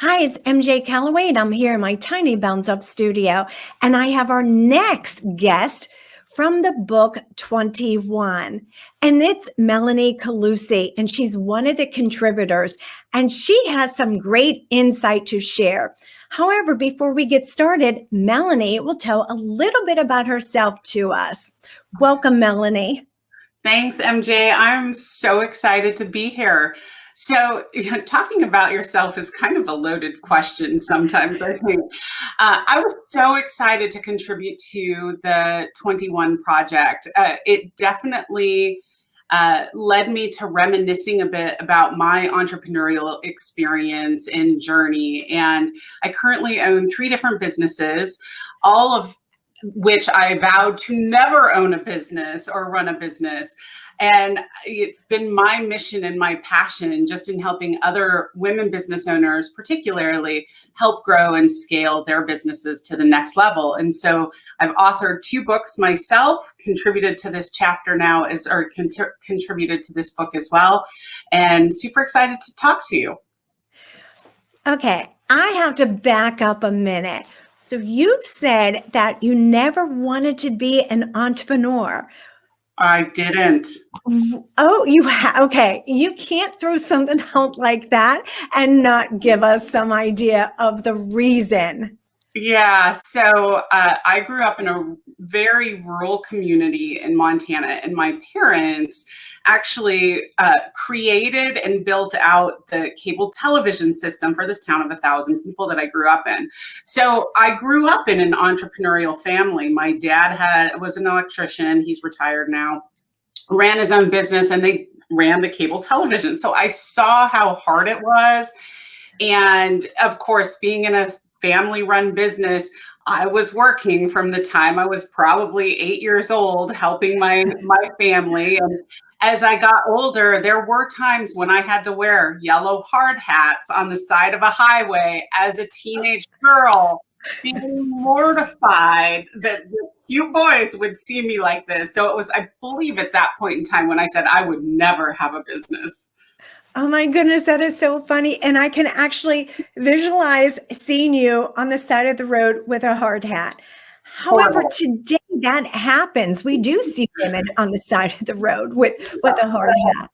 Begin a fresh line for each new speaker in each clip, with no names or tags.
Hi, it's MJ Callaway, and I'm here in my tiny Bounds Up studio. And I have our next guest from the book 21. And it's Melanie Colusci, and she's one of the contributors. And she has some great insight to share. However, before we get started, Melanie will tell a little bit about herself to us. Welcome, Melanie.
Thanks, MJ. I'm so excited to be here. So, talking about yourself is kind of a loaded question sometimes, I think. I was so excited to contribute to the 21 project. It definitely led me to reminiscing a bit about my entrepreneurial experience and journey. And I currently own 3 different businesses, all of which I vowed to never own a business or run a business. And it's been my mission and my passion just in helping other women business owners, particularly, help grow and scale their businesses to the next level. And so I've authored 2 books myself, contributed to this chapter now, contributed to this book as well, and super excited to talk to you.
Okay, I have to back up a minute. So you said that you never wanted to be an entrepreneur.
I didn't.
Oh, okay. You can't throw something out like that and not give us some idea of the reason.
Yeah, so I grew up in a very rural community in Montana, and my parents actually created and built out the cable television system for this town of 1,000 people that I grew up in. So I grew up in an entrepreneurial family. My dad was an electrician. He's retired now, ran his own business, and they ran the cable television. So I saw how hard it was. And of course, being in a family-run business, I was working from the time I was probably 8 years old, helping my family. And as I got older, there were times when I had to wear yellow hard hats on the side of a highway as a teenage girl, being mortified that the cute boys would see me like this. So it was, I believe, at that point in time when I said I would never have a business.
Oh my goodness, that is so funny. And I can actually visualize seeing you on the side of the road with a hard hat. However, today that happens. We do see women on the side of the road with a hard hat.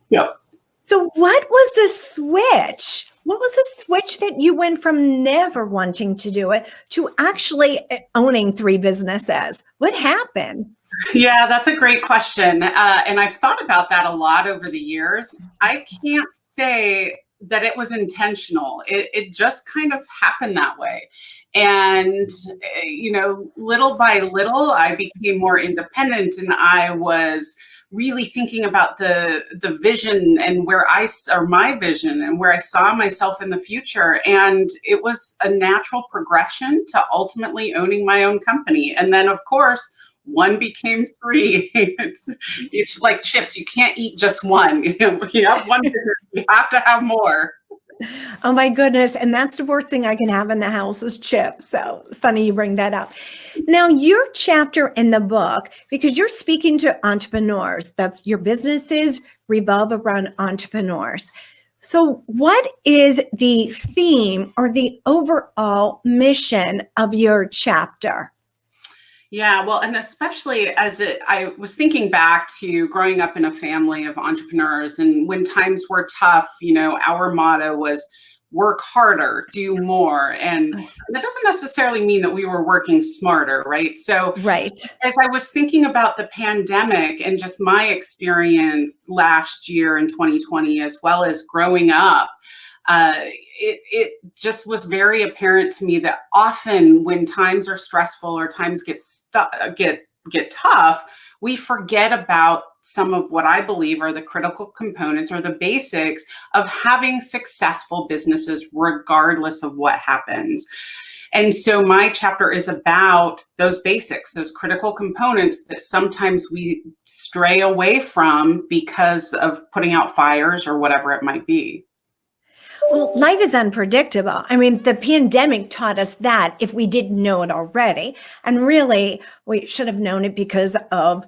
Yep.
So what was the switch? What was the switch that you went from never wanting to do it to actually owning 3 businesses? What happened?
Yeah, that's a great question. And I've thought about that a lot over the years. I can't say that it was intentional. It just kind of happened that way. And, little by little, I became more independent, and I was really thinking about the vision and my vision and where I saw myself in the future. And it was a natural progression to ultimately owning my own company. And then, of course, 1 became 3. It's like chips. You can't eat just one. You have 1 business, you have to have more.
Oh my goodness. And that's the worst thing I can have in the house is chips. So funny you bring that up. Now, your chapter in the book, because you're speaking to entrepreneurs, that's your businesses revolve around entrepreneurs. So what is the theme or the overall mission of your chapter?
Yeah, well, and especially I was thinking back to growing up in a family of entrepreneurs, and when times were tough, our motto was work harder, do more. And that doesn't necessarily mean that we were working smarter, right? So
right.
As I was thinking about the pandemic and just my experience last year in 2020, as well as growing up, it just was very apparent to me that often when times are stressful or times get tough, we forget about some of what I believe are the critical components or the basics of having successful businesses, regardless of what happens. And so my chapter is about those basics, those critical components that sometimes we stray away from because of putting out fires or whatever it might be.
Well, life is unpredictable. I mean, the pandemic taught us that if we didn't know it already. And really, we should have known it because of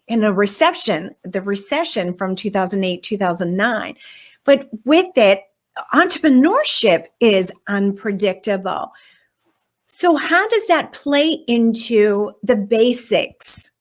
the recession from 2008, 2009. But with it, entrepreneurship is unpredictable. So how does that play into the basics?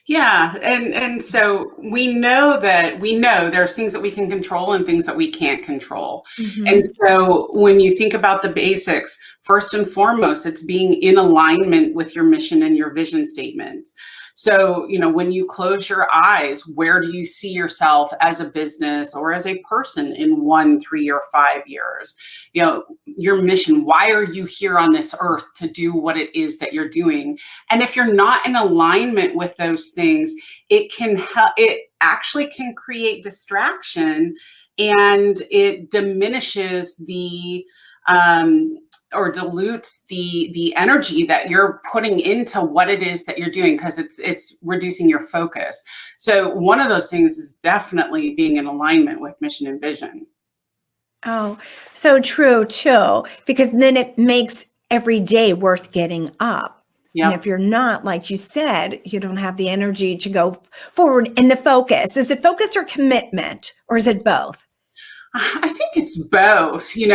Yeah, and so we know there's things that we can control and things that we can't control. And
Mhm.
so when you think about the basics, first and foremost, it's being in alignment with your mission and your vision statements. So, when you close your eyes, where do you see yourself as a business or as a person in 1, 3, or 5 years? Your mission, why are you here on this earth to do what it is that you're doing? And if you're not in alignment with those things, it can help, it actually can create distraction, and it diminishes or dilutes the energy that you're putting into what it is that you're doing, because it's reducing your focus. So one of those things is definitely being in alignment with mission and vision.
Oh, so true too, because then it makes every day worth getting up. And if
Yep.
you're not, like you said, you don't have the energy to go forward. And the focus, is it focus or commitment, or is it both?
I think it's both. You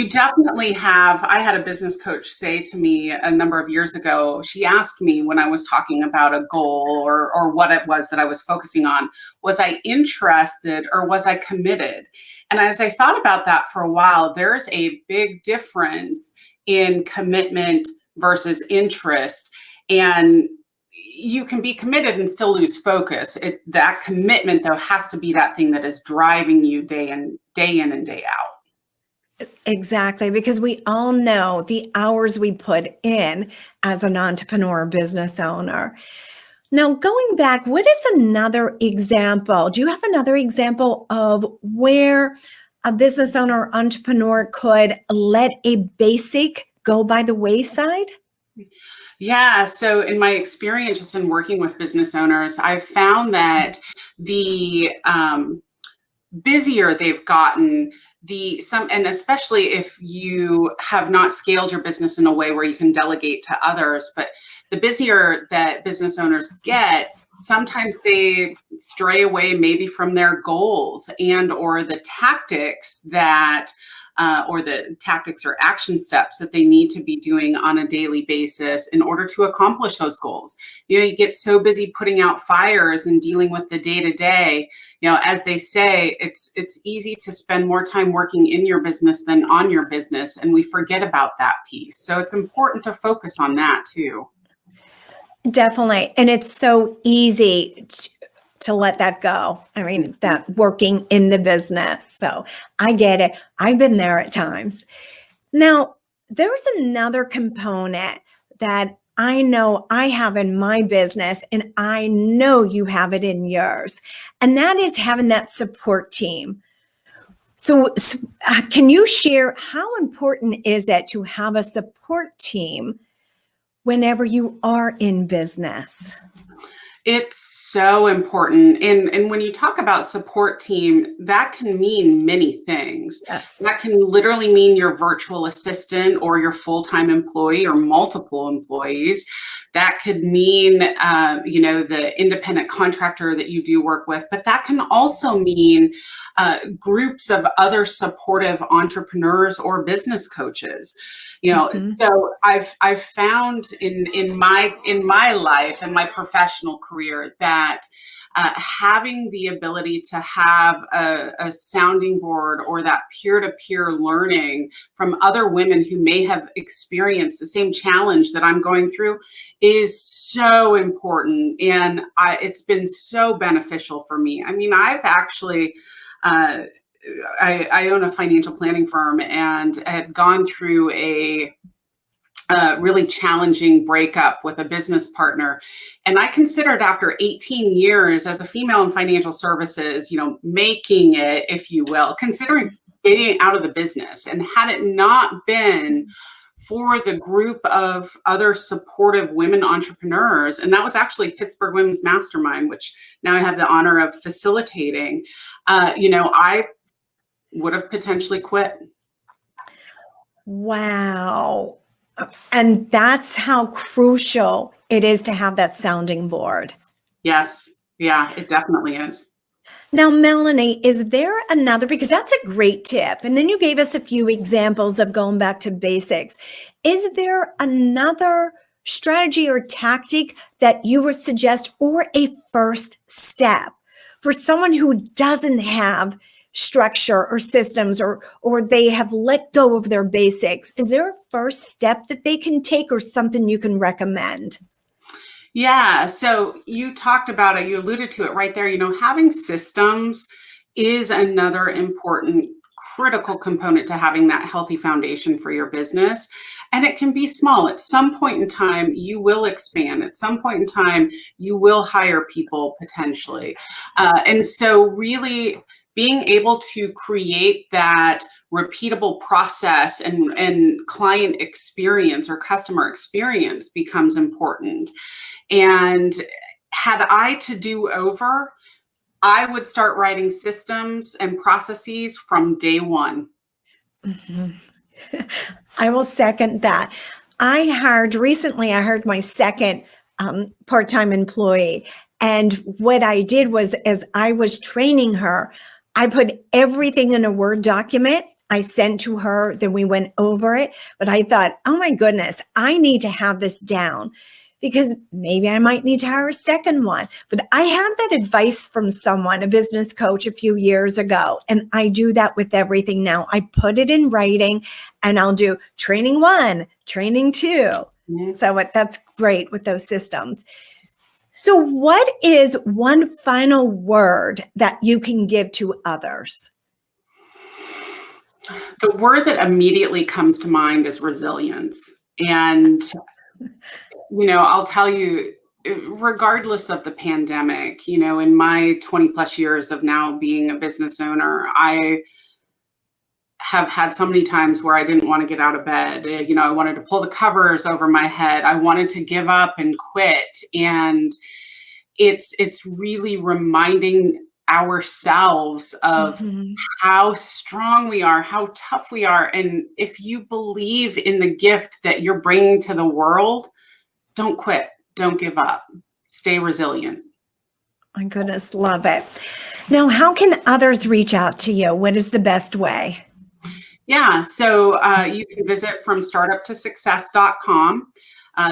definitely have. I had a business coach say to me a number of years ago, she asked me when I was talking about a goal or what it was that I was focusing on, was I interested or was I committed? And as I thought about that for a while, there's a big difference in commitment versus interest. And you can be committed and still lose focus. That commitment, though, has to be that thing that is driving you day in and day out.
Exactly, because we all know the hours we put in as an entrepreneur business owner. Now, going back, what is another example? Do you have another example of where a business owner or entrepreneur could let a basic go by the wayside?
Yeah. So, in my experience, just in working with business owners, I've found that the busier they've gotten, and especially if you have not scaled your business in a way where you can delegate to others, but the busier that business owners get, sometimes they stray away maybe from their goals and or the tactics or action steps that they need to be doing on a daily basis in order to accomplish those goals. You get so busy putting out fires and dealing with the day to day. As they say, it's easy to spend more time working in your business than on your business, and we forget about that piece. So it's important to focus on that too.
Definitely. And it's so easy to let that go. I mean, that working in the business. So I get it. I've been there at times. Now, there's another component that I know I have in my business, and I know you have it in yours, and that is having that support team. So, can you share how important is it to have a support team whenever you are in business?
It's so important. And when you talk about support team, that can mean many things.
Yes.
That can literally mean your virtual assistant or your full-time employee or multiple employees. That could mean, the independent contractor that you do work with, but that can also mean groups of other supportive entrepreneurs or business coaches.
Mhm.
So I've found in my life and my professional career that having the ability to have a sounding board or that peer-to-peer learning from other women who may have experienced the same challenge that I'm going through is so important, and it's been so beneficial for me. I mean, I've actually uh, I own a financial planning firm and had gone through a really challenging breakup with a business partner. And I considered after 18 years as a female in financial services, making it, if you will, considering getting out of the business. And had it not been for the group of other supportive women entrepreneurs, and that was actually Pittsburgh Women's Mastermind, which now I have the honor of facilitating, I would have potentially quit.
Wow. And that's how crucial it is to have that sounding board.
Yes. Yeah, it definitely is.
Now, Melanie, is there another, because that's a great tip, and then you gave us a few examples of going back to basics. Is there another strategy or tactic that you would suggest, or a first step for someone who doesn't have structure or systems, or they have let go of their basics? Is there a first step that they can take, or something you can recommend?
Yeah, so you talked about it, you alluded to it right there. Having systems is another important critical component to having that healthy foundation for your business. And it can be small. At some point in time, you will expand. At some point in time, you will hire people potentially. And so, really being able to create that repeatable process and client experience or customer experience becomes important. And had I to do over, I would start writing systems and processes from day one.
Mhm. I will second that. Recently, I hired my second part-time employee. And what I did was, as I was training her, I put everything in a Word document. I sent to her, then we went over it. But I thought, oh my goodness, I need to have this down, because maybe I might need to hire a second one. But I had that advice from someone, a business coach, a few years ago. And I do that with everything now. I put it in writing, and I'll do training 1, training 2.
Mhm.
So that's great with those systems. So what is one final word that you can give to others?
The word that immediately comes to mind is resilience. And, I'll tell you, regardless of the pandemic, in my 20 plus years of now being a business owner, I have had so many times where I didn't want to get out of bed. I wanted to pull the covers over my head. I wanted to give up and quit. And it's really reminding ourselves of
Mhm.
how strong we are, how tough we are. And if you believe in the gift that you're bringing to the world, don't quit. Don't give up. Stay resilient.
My goodness, love it. Now, how can others reach out to you? What is the best way?
Yeah, so you can visit from startuptosuccess.com.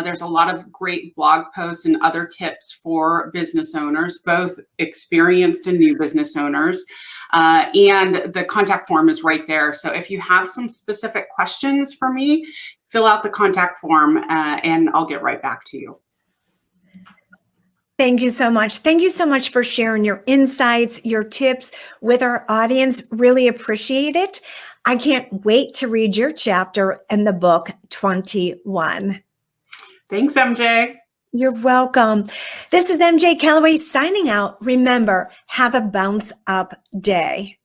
There's a lot of great blog posts and other tips for business owners, both experienced and new business owners. And the contact form is right there. So if you have some specific questions for me, fill out the contact form and I'll get right back to you.
Thank you so much. Thank you so much for sharing your insights, your tips with our audience. Really appreciate it. I can't wait to read your chapter in the book 21.
Thanks, MJ.
You're welcome. This is MJ Callaway signing out. Remember, have a bounce up day.